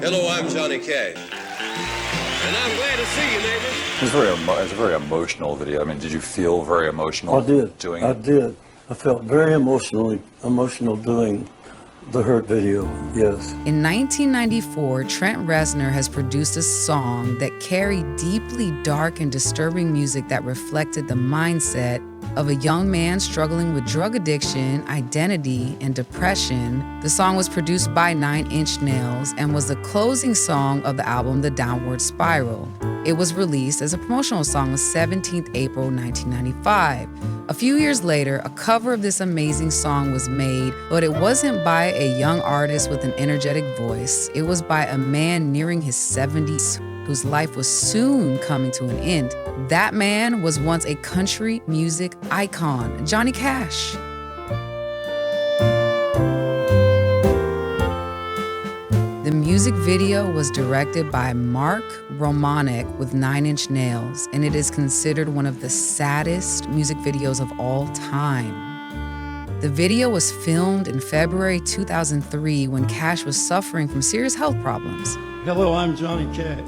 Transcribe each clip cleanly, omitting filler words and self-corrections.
Hello, I'm Johnny Cash. And I'm glad to see you, neighbor. It's a very emotional video. I mean, did you feel very emotional doing it? I did. I felt very emotional doing the Hurt video, yes. In 1994, Trent Reznor has produced a song that carried deeply dark and disturbing music that reflected the mindset of a young man struggling with drug addiction, identity, and depression. The song was produced by 9 Inch Nails and was the closing song of the album The Downward Spiral. It was released as a promotional song on 17th April 1995. A few years later, a cover of this amazing song was made, but it wasn't by a young artist with an energetic voice. It was by a man nearing his 70s whose life was soon coming to an end. That man was once a country music icon, Johnny Cash. The music video was directed by Mark Romanek with 9 Inch Nails, and it is considered one of the saddest music videos of all time. The video was filmed in February 2003 when Cash was suffering from serious health problems. Hello, I'm Johnny Cash.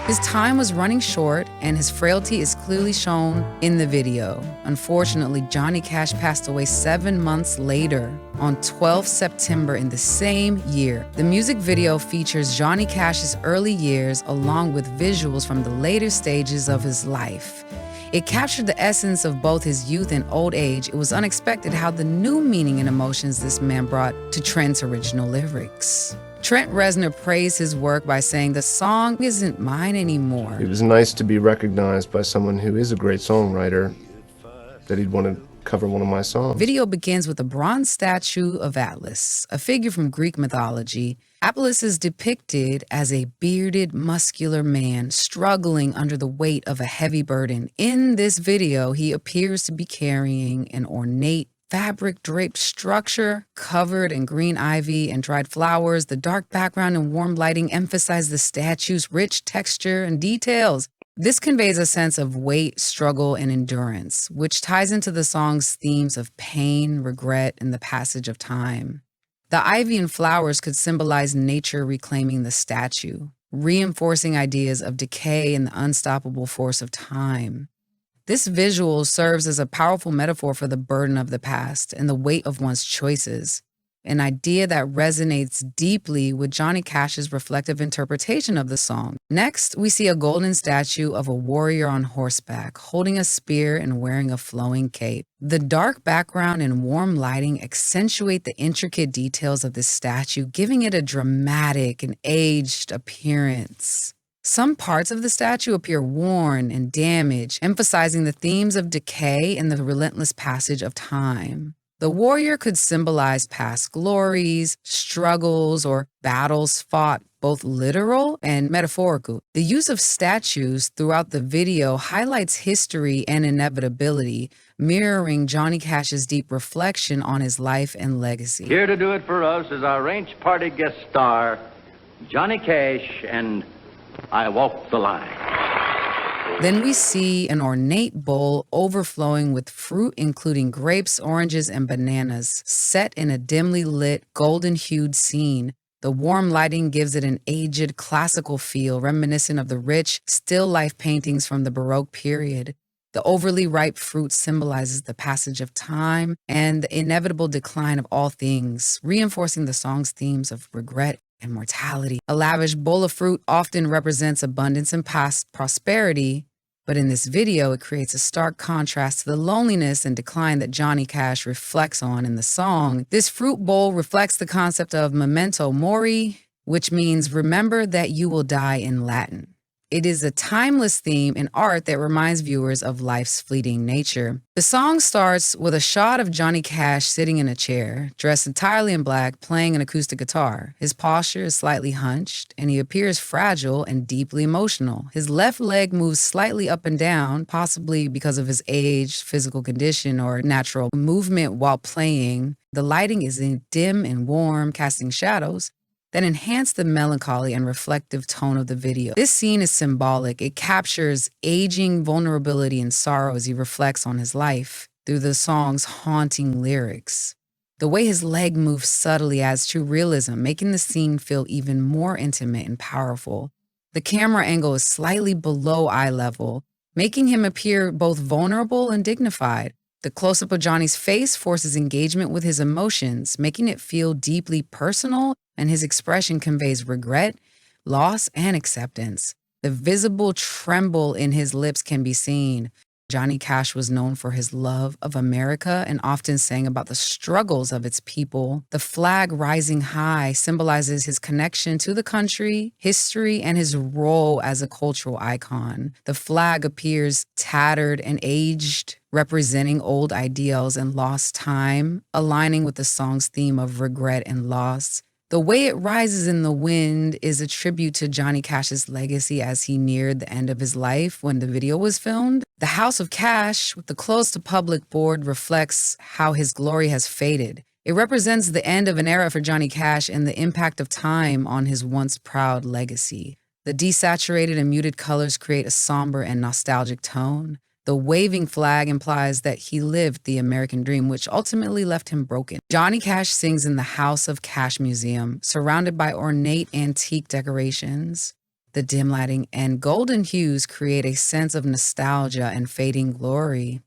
His time was running short, and his frailty is clearly shown in the video. Unfortunately, Johnny Cash passed away 7 months later, on 12 September in the same year. The music video features Johnny Cash's early years along with visuals from the later stages of his life. It captured the essence of both his youth and old age. It was unexpected how the new meaning and emotions this man brought to Trent's original lyrics. Trent Reznor praised his work by saying, "The song isn't mine anymore." It was nice to be recognized by someone who is a great songwriter, that he'd want to cover one of my songs. Video begins with a bronze statue of Atlas, a figure from Greek mythology. Atlas is depicted as a bearded, muscular man struggling under the weight of a heavy burden. In this video, he appears to be carrying an ornate fabric-draped structure covered in green ivy and dried flowers. The dark background and warm lighting emphasize the statue's rich texture and details. This conveys a sense of weight, struggle, and endurance, which ties into the song's themes of pain, regret, and the passage of time. The ivy and flowers could symbolize nature reclaiming the statue, reinforcing ideas of decay and the unstoppable force of time. This visual serves as a powerful metaphor for the burden of the past and the weight of one's choices, an idea that resonates deeply with Johnny Cash's reflective interpretation of the song. Next, we see a golden statue of a warrior on horseback, holding a spear and wearing a flowing cape. The dark background and warm lighting accentuate the intricate details of this statue, giving it a dramatic and aged appearance. Some parts of the statue appear worn and damaged, emphasizing the themes of decay and the relentless passage of time. The warrior could symbolize past glories, struggles, or battles fought, both literal and metaphorical. The use of statues throughout the video highlights history and inevitability, mirroring Johnny Cash's deep reflection on his life and legacy. Here to do it for us is our ranch party guest star, Johnny Cash, and I Walk the Line. Then we see an ornate bowl overflowing with fruit, including grapes, oranges, and bananas, set in a dimly lit, golden-hued scene. The warm lighting gives it an aged, classical feel, reminiscent of the rich, still-life paintings from the Baroque period. The overly ripe fruit symbolizes the passage of time and the inevitable decline of all things, reinforcing the song's themes of regret and mortality. A lavish bowl of fruit often represents abundance and past prosperity, but in this video, it creates a stark contrast to the loneliness and decline that Johnny Cash reflects on in the song. This fruit bowl reflects the concept of memento mori, which means remember that you will die in Latin. It is a timeless theme in art that reminds viewers of life's fleeting nature. The song starts with a shot of Johnny Cash sitting in a chair, dressed entirely in black, playing an acoustic guitar. His posture is slightly hunched, and he appears fragile and deeply emotional. His left leg moves slightly up and down, possibly because of his age, physical condition, or natural movement while playing. The lighting is dim and warm, casting shadows that enhance the melancholy and reflective tone of the video. This scene is symbolic. It captures aging, vulnerability, and sorrow as he reflects on his life. through the song's haunting lyrics. The way his leg moves subtly adds to realism, making the scene feel even more intimate and powerful. The camera angle is slightly below eye level, making him appear both vulnerable and dignified. The close-up of Johnny's face forces engagement with his emotions, making it feel deeply personal, and his expression conveys regret, loss, and acceptance. The visible tremble in his lips can be seen. Johnny Cash was known for his love of America and often sang about the struggles of its people. The flag rising high symbolizes his connection to the country, history, and his role as a cultural icon. The flag appears tattered and aged, representing old ideals and lost time, aligning with the song's theme of regret and loss. The way it rises in the wind is a tribute to Johnny Cash's legacy as he neared the end of his life when the video was filmed. The House of Cash, with the closed to public board, reflects how his glory has faded. It represents the end of an era for Johnny Cash and the impact of time on his once proud legacy. The desaturated and muted colors create a somber and nostalgic tone. The waving flag implies that he lived the American dream, which ultimately left him broken. Johnny Cash sings in the House of Cash Museum, surrounded by ornate antique decorations. The dim lighting and golden hues create a sense of nostalgia and fading glory.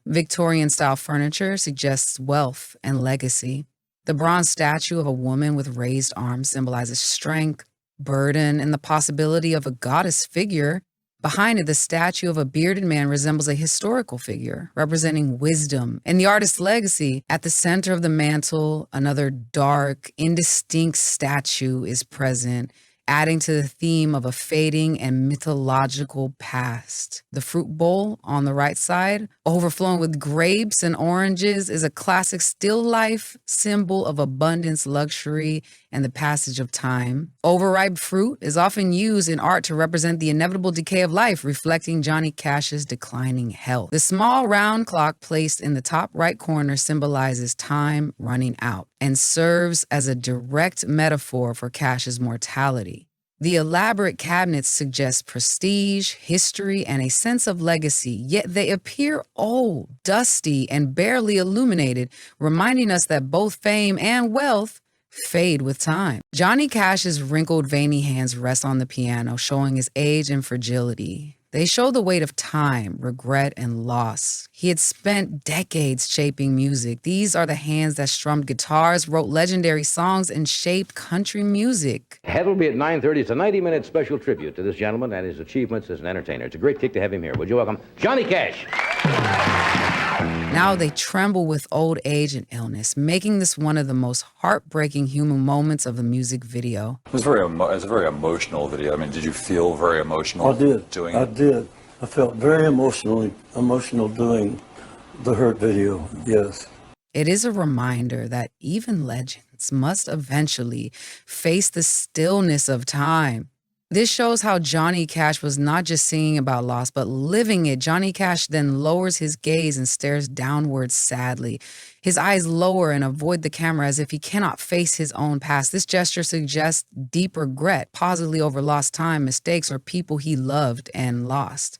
Victorian-style furniture suggests wealth and legacy. The bronze statue of a woman with raised arms symbolizes strength, burden, and the possibility of a goddess figure. Behind it, the statue of a bearded man resembles a historical figure, representing wisdom and the artist's legacy. At the center of the mantle, another dark, indistinct statue is present, adding to the theme of a fading and mythological past. The fruit bowl on the right side, overflowing with grapes and oranges, is a classic still life symbol of abundance, luxury, and the passage of time. Overripe fruit is often used in art to represent the inevitable decay of life, reflecting Johnny Cash's declining health. The small round clock placed in the top right corner symbolizes time running out and serves as a direct metaphor for Cash's mortality. The elaborate cabinets suggest prestige, history, and a sense of legacy, yet they appear old, dusty, and barely illuminated, reminding us that both fame and wealth fade with time. Johnny Cash's wrinkled, veiny hands rest on the piano, showing his age and fragility. They show the weight of time, regret, and loss. He had spent decades shaping music. These are the hands that strummed guitars, wrote legendary songs, and shaped country music. Head will be at 9:30. It's a 90-minute special tribute to this gentleman and his achievements as an entertainer. It's a great kick to have him here. Would you welcome Johnny Cash? Now they tremble with old age and illness, making this one of the most heartbreaking human moments of the music video. It was a very emotional video. I mean, did you feel very emotional doing it? I did. I felt very emotional doing the Hurt video, yes. It is a reminder that even legends must eventually face the stillness of time. This shows how Johnny Cash was not just singing about loss, but living it. Johnny Cash then lowers his gaze and stares downwards sadly. His eyes lower and avoid the camera as if he cannot face his own past. This gesture suggests deep regret, possibly over lost time, mistakes, or people he loved and lost.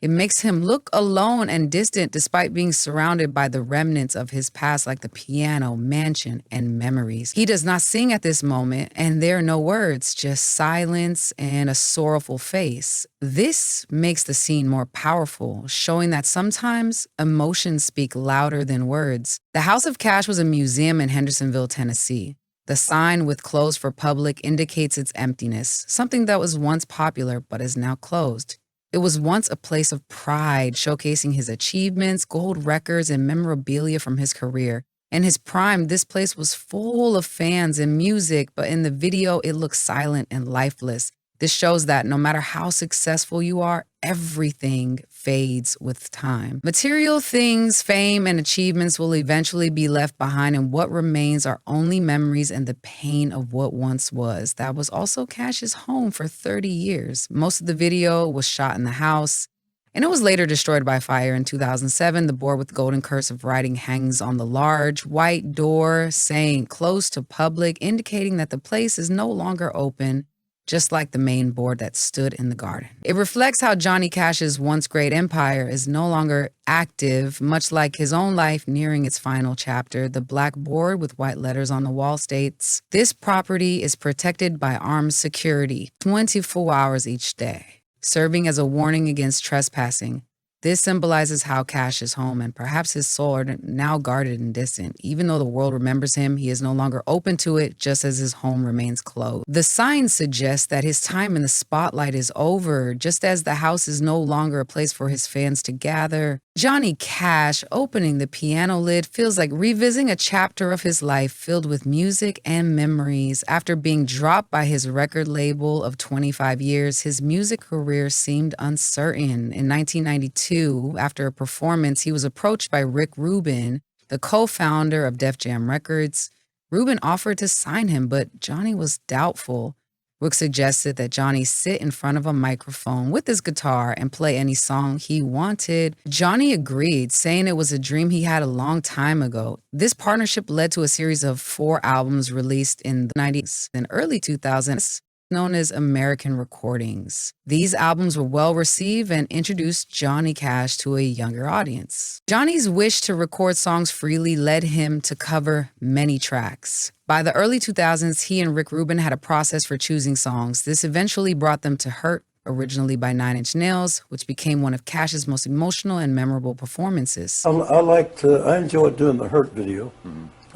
It makes him look alone and distant despite being surrounded by the remnants of his past like the piano, mansion, and memories. He does not sing at this moment, and there are no words, just silence and a sorrowful face. This makes the scene more powerful, showing that sometimes emotions speak louder than words. The House of Cash was a museum in Hendersonville, Tennessee. The sign with closed for public indicates its emptiness, something that was once popular but is now closed. It was once a place of pride, showcasing his achievements, gold records, and memorabilia from his career. In his prime, this place was full of fans and music, but in the video, it looks silent and lifeless. This shows that no matter how successful you are, everything fades with time. Material things, fame, and achievements will eventually be left behind, and what remains are only memories and the pain of what once was. That was also Cash's home for 30 years. Most of the video was shot in the house, and it was later destroyed by fire in 2007. The board with golden cursive writing hangs on the large white door saying "close to public," indicating that the place is no longer open. just like the main board that stood in the garden. It reflects how Johnny Cash's once great empire is no longer active, much like his own life nearing its final chapter. The black board with white letters on the wall states, "This property is protected by armed security 24 hours each day, serving as a warning against trespassing. This symbolizes how Cash's home and perhaps his soul are now guarded and distant. Even though the world remembers him, he is no longer open to it, just as his home remains closed." The sign suggests that his time in the spotlight is over, just as the house is no longer a place for his fans to gather. Johnny Cash opening the piano lid feels like revisiting a chapter of his life filled with music and memories. After being dropped by his record label of 25 years, his music career seemed uncertain. In 1992, after a performance, he was approached by Rick Rubin, the co-founder of Def Jam Records. Rubin offered to sign him, but Johnny was doubtful. Rick suggested that Johnny sit in front of a microphone with his guitar and play any song he wanted. Johnny agreed, saying it was a dream he had a long time ago. This partnership led to a series of 4 albums released in the 90s and early 2000s, known as American Recordings. These albums were well received and introduced Johnny Cash to a younger audience. Johnny's wish to record songs freely led him to cover many tracks. By the early 2000s, he and Rick Rubin had a process for choosing songs. This eventually brought them to Hurt, originally by 9 Inch Nails, which became one of Cash's most emotional and memorable performances. I enjoyed doing the Hurt video.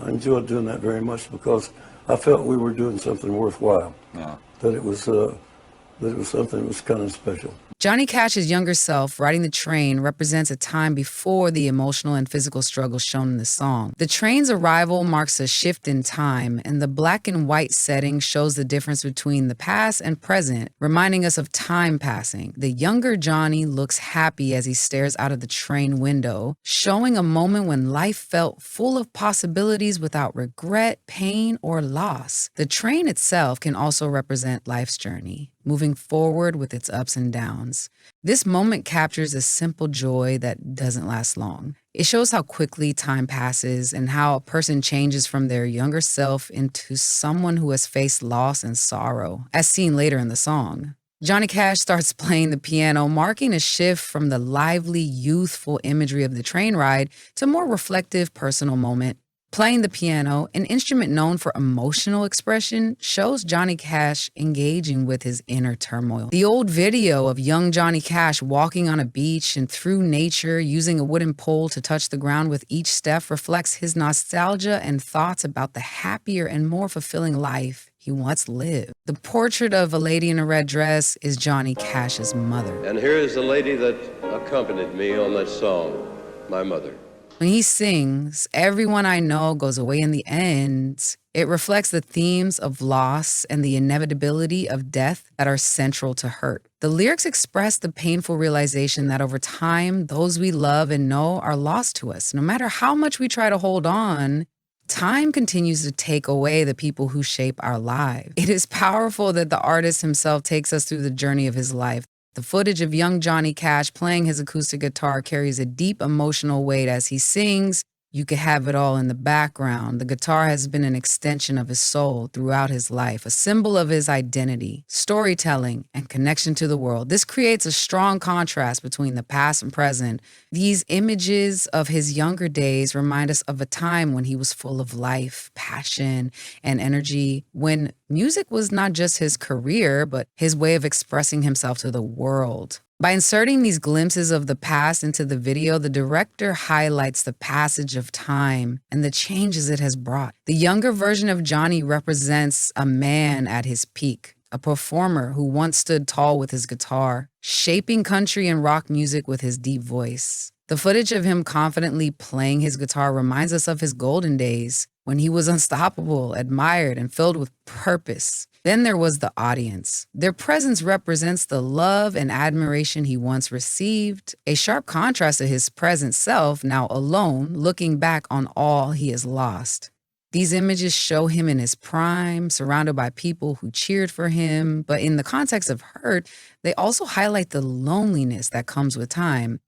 I enjoyed doing that very much because I felt we were doing something worthwhile. Yeah. That it was something that was kind of special. Johnny Cash's younger self, riding the train, represents a time before the emotional and physical struggles shown in the song. The train's arrival marks a shift in time, and the black and white setting shows the difference between the past and present, reminding us of time passing. The younger Johnny looks happy as he stares out of the train window, showing a moment when life felt full of possibilities without regret, pain, or loss. The train itself can also represent life's journey, moving forward with its ups and downs. This moment captures a simple joy that doesn't last long. It shows how quickly time passes and how a person changes from their younger self into someone who has faced loss and sorrow, as seen later in the song. Johnny Cash starts playing the piano, marking a shift from the lively, youthful imagery of the train ride to a more reflective, personal moment. Playing the piano, an instrument known for emotional expression, shows Johnny Cash engaging with his inner turmoil. The old video of young Johnny Cash walking on a beach and through nature, using a wooden pole to touch the ground with each step, reflects his nostalgia and thoughts about the happier and more fulfilling life he once lived. The portrait of a lady in a red dress is Johnny Cash's mother. And here is the lady that accompanied me on that song, my mother. When he sings, "Everyone I know goes away in the end," it reflects the themes of loss and the inevitability of death that are central to Hurt. The lyrics express the painful realization that over time, those we love and know are lost to us. No matter how much we try to hold on, time continues to take away the people who shape our lives. It is powerful that the artist himself takes us through the journey of his life. The footage of young Johnny Cash playing his acoustic guitar carries a deep emotional weight as he sings. You could have it all in the background. The guitar has been an extension of his soul throughout his life, a symbol of his identity, storytelling, and connection to the world. This creates a strong contrast between the past and present. These images of his younger days remind us of a time when he was full of life, passion, and energy, when music was not just his career, but his way of expressing himself to the world. By inserting these glimpses of the past into the video, the director highlights the passage of time and the changes it has brought. The younger version of Johnny represents a man at his peak, a performer who once stood tall with his guitar, shaping country and rock music with his deep voice. The footage of him confidently playing his guitar reminds us of his golden days, when he was unstoppable, admired, and filled with purpose. Then there was the audience. Their presence represents the love and admiration he once received, a sharp contrast to his present self, now alone, looking back on all he has lost. These images show him in his prime, surrounded by people who cheered for him, but in the context of Hurt, they also highlight the loneliness that comes with time.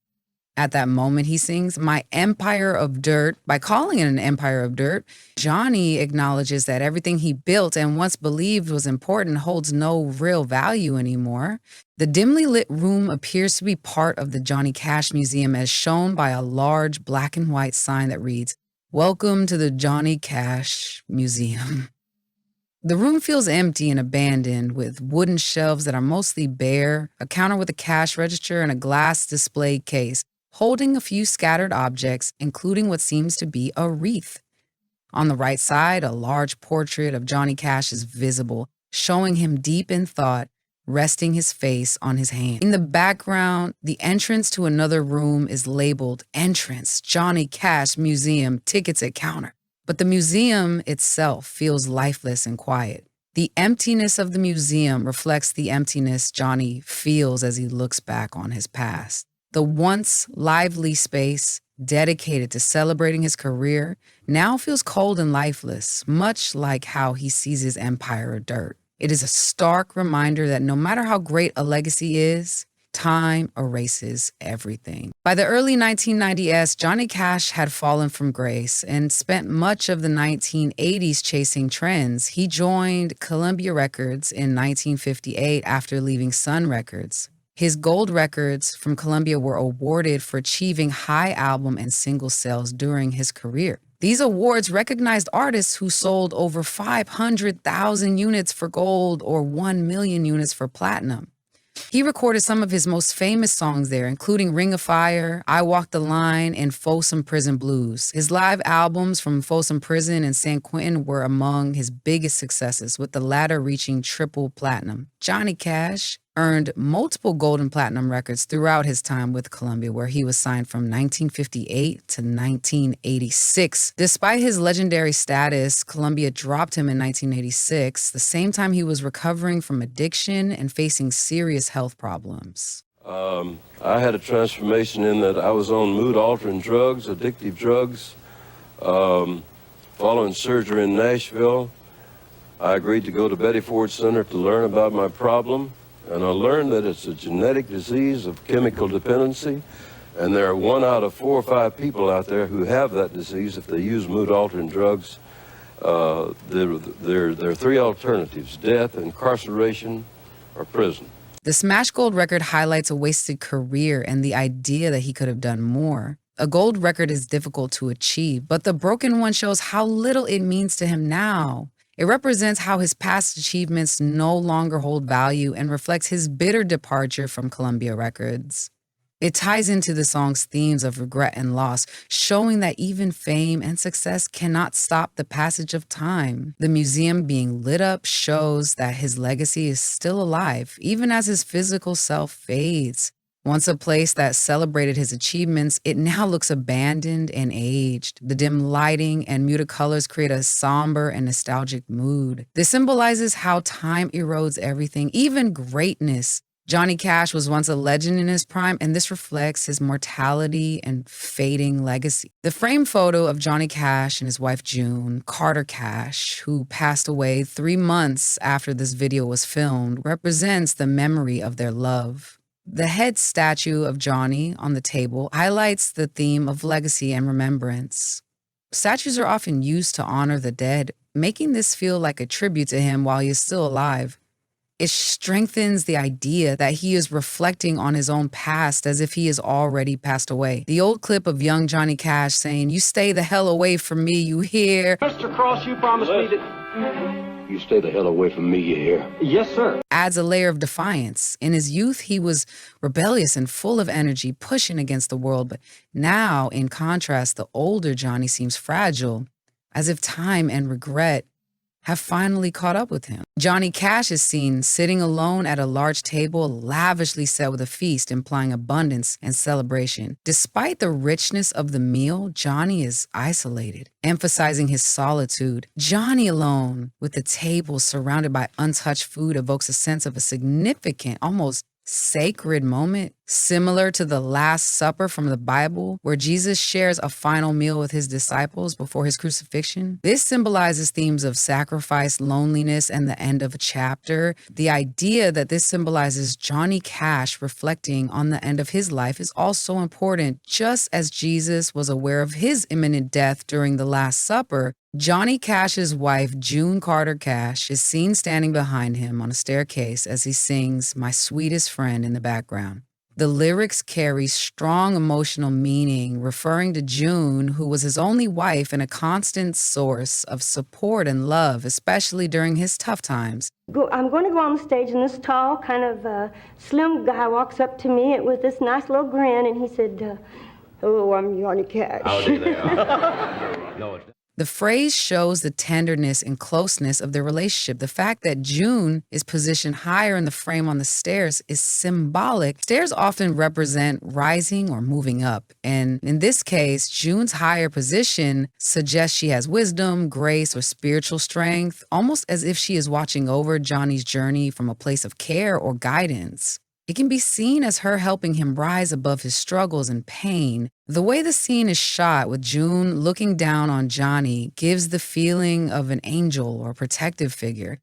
At that moment, he sings, "My empire of dirt." By calling it an empire of dirt, Johnny acknowledges that everything he built and once believed was important holds no real value anymore. The dimly lit room appears to be part of the Johnny Cash Museum as shown by a large black and white sign that reads, "Welcome to the Johnny Cash Museum." The room feels empty and abandoned, with wooden shelves that are mostly bare, a counter with a cash register, and a glass display case, holding a few scattered objects, including what seems to be a wreath. On the right side, a large portrait of Johnny Cash is visible, showing him deep in thought, resting his face on his hand. In the background, the entrance to another room is labeled "Entrance, Johnny Cash Museum, tickets at counter." But the museum itself feels lifeless and quiet. The emptiness of the museum reflects the emptiness Johnny feels as he looks back on his past. The once lively space, dedicated to celebrating his career, now feels cold and lifeless, much like how he sees his empire of dirt. It is a stark reminder that no matter how great a legacy is, time erases everything. By the early 1990s, Johnny Cash had fallen from grace and spent much of the 1980s chasing trends. He joined Columbia Records in 1958 after leaving Sun Records. His gold records from Columbia were awarded for achieving high album and single sales during his career. These awards recognized artists who sold over 500,000 units for gold or 1 million units for platinum. He recorded some of his most famous songs there, including Ring of Fire, I Walk the Line, and Folsom Prison Blues. His live albums from Folsom Prison and San Quentin were among his biggest successes, with the latter reaching triple platinum. Johnny Cash earned multiple gold and platinum records throughout his time with Columbia, where he was signed from 1958 to 1986. Despite his legendary status, Columbia dropped him in 1986, the same time he was recovering from addiction and facing serious health problems. I had a transformation in that I was on mood-altering drugs, addictive drugs. Following surgery in Nashville, I agreed to go to Betty Ford Center to learn about my problem. And I learned that it's a genetic disease of chemical dependency, and there are 1 out of 4 or 5 people out there who have that disease if they use mood-altering drugs. There are 3 alternatives: death, incarceration, or prison. The Smash Gold record highlights a wasted career and the idea that he could have done more. A gold record is difficult to achieve, but the broken one shows how little it means to him now. It represents how his past achievements no longer hold value and reflects his bitter departure from Columbia Records. It ties into the song's themes of regret and loss, showing that even fame and success cannot stop the passage of time. The museum being lit up shows that his legacy is still alive, even as his physical self fades. Once a place that celebrated his achievements, it now looks abandoned and aged. The dim lighting and muted colors create a somber and nostalgic mood. This symbolizes how time erodes everything, even greatness. Johnny Cash was once a legend in his prime, and this reflects his mortality and fading legacy. The framed photo of Johnny Cash and his wife June Carter Cash, who passed away 3 months after this video was filmed, represents the memory of their love. The head statue of Johnny on the table highlights the theme of legacy and remembrance. Statues are often used to honor the dead, making this feel like a tribute to him while he is still alive. It strengthens the idea that he is reflecting on his own past as if he has already passed away. The old clip of young Johnny Cash saying, "You stay the hell away from me, you hear?" Mr. Cross, you promised me that... You stay the hell away from me, you hear? Yes, sir. Adds a layer of defiance. In his youth, he was rebellious and full of energy, pushing against the world. But now, in contrast, the older Johnny seems fragile, as if time and regret have finally caught up with him. Johnny Cash is seen sitting alone at a large table, lavishly set with a feast, implying abundance and celebration. Despite the richness of the meal, Johnny is isolated, emphasizing his solitude. Johnny alone, with the table surrounded by untouched food, evokes a sense of a significant, almost sacred moment. Similar to the Last Supper from the Bible, where Jesus shares a final meal with his disciples before his crucifixion, this symbolizes themes of sacrifice, loneliness, and the end of a chapter. The idea that this symbolizes Johnny Cash reflecting on the end of his life is also important. Just as Jesus was aware of his imminent death during the Last Supper, Johnny Cash's wife, June Carter Cash, is seen standing behind him on a staircase as he sings "My Sweetest Friend" in the background. The lyrics carry strong emotional meaning, referring to June, who was his only wife and a constant source of support and love, especially during his tough times. I'm going to go on the stage, and this tall, kind of slim guy walks up to me with this nice little grin, and he said, "Hello, I'm Johnny Cash." Howdy there. No, it's The phrase shows the tenderness and closeness of their relationship. The fact that June is positioned higher in the frame on the stairs is symbolic. Stairs often represent rising or moving up. And in this case, June's higher position suggests she has wisdom, grace, or spiritual strength, almost as if she is watching over Johnny's journey from a place of care or guidance. It can be seen as her helping him rise above his struggles and pain. The way the scene is shot, with June looking down on Johnny, gives the feeling of an angel or protective figure.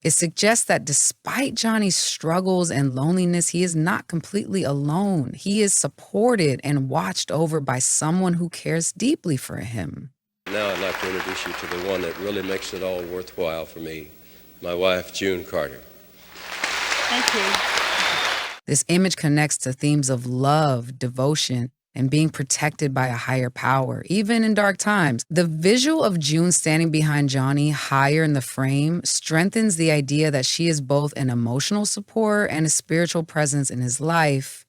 It suggests that despite Johnny's struggles and loneliness, he is not completely alone. He is supported and watched over by someone who cares deeply for him. Now I'd like to introduce you to the one that really makes it all worthwhile for me, my wife, June Carter. Thank you. This image connects to themes of love, devotion, and being protected by a higher power, even in dark times. The visual of June standing behind Johnny higher in the frame strengthens the idea that she is both an emotional support and a spiritual presence in his life.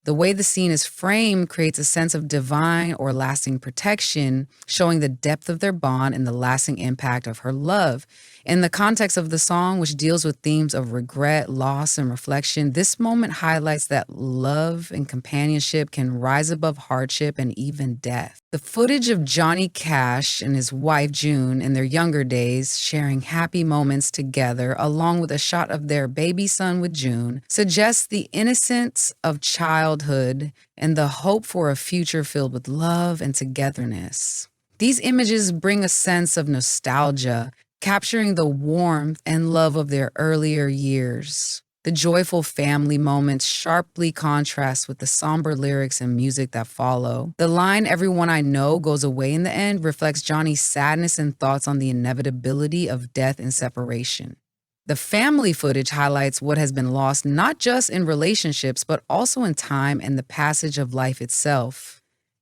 The way the scene is framed creates a sense of divine or lasting protection, showing the depth of their bond and the lasting impact of her love. In the context of the song, which deals with themes of regret, loss, and reflection, this moment highlights that love and companionship can rise above hardship and even death. The footage of Johnny Cash and his wife June in their younger days sharing happy moments together, along with a shot of their baby son with June, suggests the innocence of childhood and the hope for a future filled with love and togetherness. These images bring a sense of nostalgia, capturing the warmth and love of their earlier years. The joyful family moments sharply contrast with the somber lyrics and music that follow. The line, "Everyone I know goes away in the end," reflects Johnny's sadness and thoughts on the inevitability of death and separation. The family footage highlights what has been lost not just in relationships, but also in time and the passage of life itself.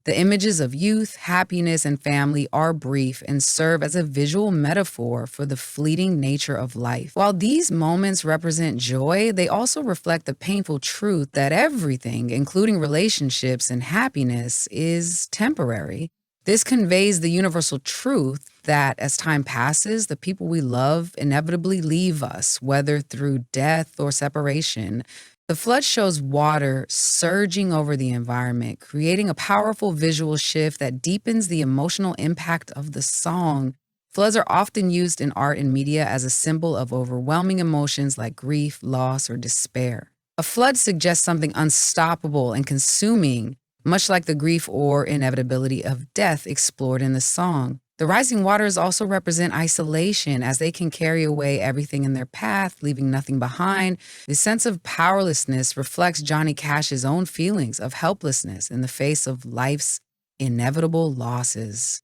The images of youth, happiness, and family are brief and serve as a visual metaphor for the fleeting nature of life. While these moments represent joy, they also reflect the painful truth that everything, including relationships and happiness, is temporary. This conveys the universal truth that as time passes, the people we love inevitably leave us, whether through death or separation. The flood shows water surging over the environment, creating a powerful visual shift that deepens the emotional impact of the song. Floods are often used in art and media as a symbol of overwhelming emotions like grief, loss, or despair. A flood suggests something unstoppable and consuming, much like the grief or inevitability of death explored in the song. The rising waters also represent isolation, as they can carry away everything in their path, leaving nothing behind. The sense of powerlessness reflects Johnny Cash's own feelings of helplessness in the face of life's inevitable losses.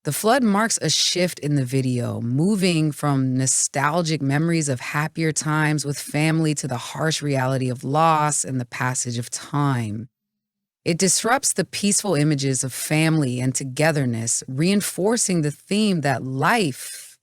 The flood marks a shift in the video, moving from nostalgic memories of happier times with family to the harsh reality of loss and the passage of time. It disrupts the peaceful images of family and togetherness, reinforcing the theme that life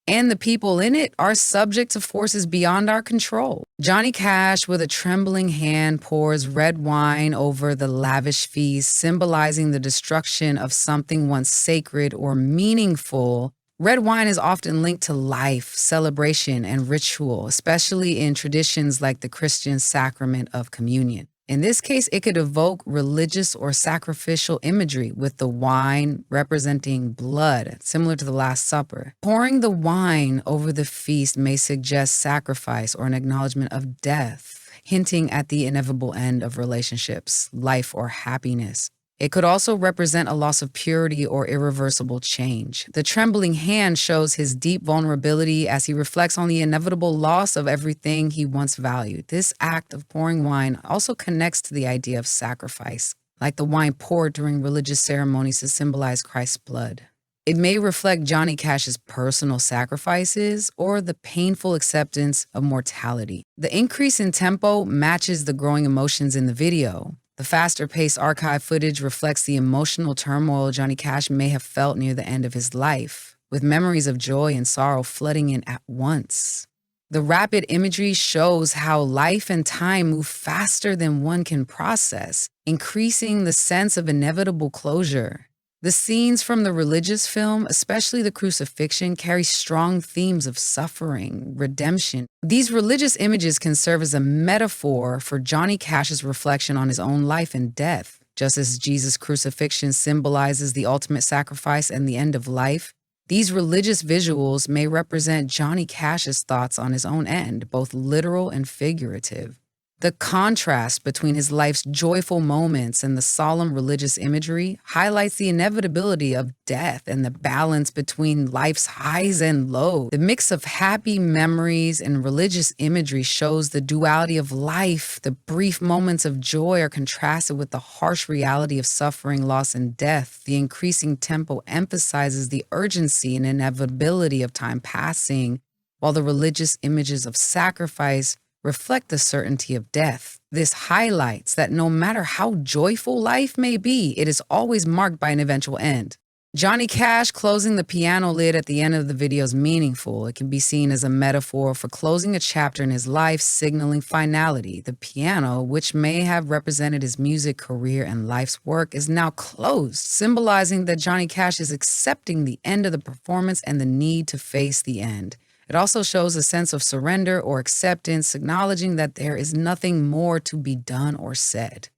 and the people in it are subject to forces beyond our control. Johnny Cash, with a trembling hand, pours red wine over the lavish feast, symbolizing the destruction of something once sacred or meaningful. Red wine is often linked to life, celebration, and ritual, especially in traditions like the Christian sacrament of communion. In this case, it could evoke religious or sacrificial imagery, with the wine representing blood, similar to the Last Supper. Pouring the wine over the feast may suggest sacrifice or an acknowledgement of death. hinting at the inevitable end of relationships, life, or happiness. It could also represent a loss of purity or irreversible change. The trembling hand shows his deep vulnerability as he reflects on the inevitable loss of everything he once valued. This act of pouring wine also connects to the idea of sacrifice, like the wine poured during religious ceremonies to symbolize Christ's blood. It may reflect Johnny Cash's personal sacrifices or the painful acceptance of mortality. The increase in tempo matches the growing emotions in the video. The faster-paced archive footage reflects the emotional turmoil Johnny Cash may have felt near the end of his life, with memories of joy and sorrow flooding in at once. The rapid imagery shows how life and time move faster than one can process, increasing the sense of inevitable closure. The scenes from the religious film, especially the crucifixion, carry strong themes of suffering, redemption. These religious images can serve as a metaphor for Johnny Cash's reflection on his own life and death. Just as Jesus' crucifixion symbolizes the ultimate sacrifice and the end of life, these religious visuals may represent Johnny Cash's thoughts on his own end, both literal and figurative. The contrast between his life's joyful moments and the solemn religious imagery highlights the inevitability of death and the balance between life's highs and lows. The mix of happy memories and religious imagery shows the duality of life. The brief moments of joy are contrasted with the harsh reality of suffering, loss, and death. The increasing tempo emphasizes the urgency and inevitability of time passing, while the religious images of sacrifice reflect the certainty of death. This highlights that no matter how joyful life may be, it is always marked by an eventual end. Johnny Cash closing the piano lid at the end of the video is meaningful. It can be seen as a metaphor for closing a chapter in his life, signaling finality. The piano, which may have represented his music career and life's work, is now closed, symbolizing that Johnny Cash is accepting the end of the performance and the need to face the end. It also shows a sense of surrender or acceptance, acknowledging that there is nothing more to be done or said.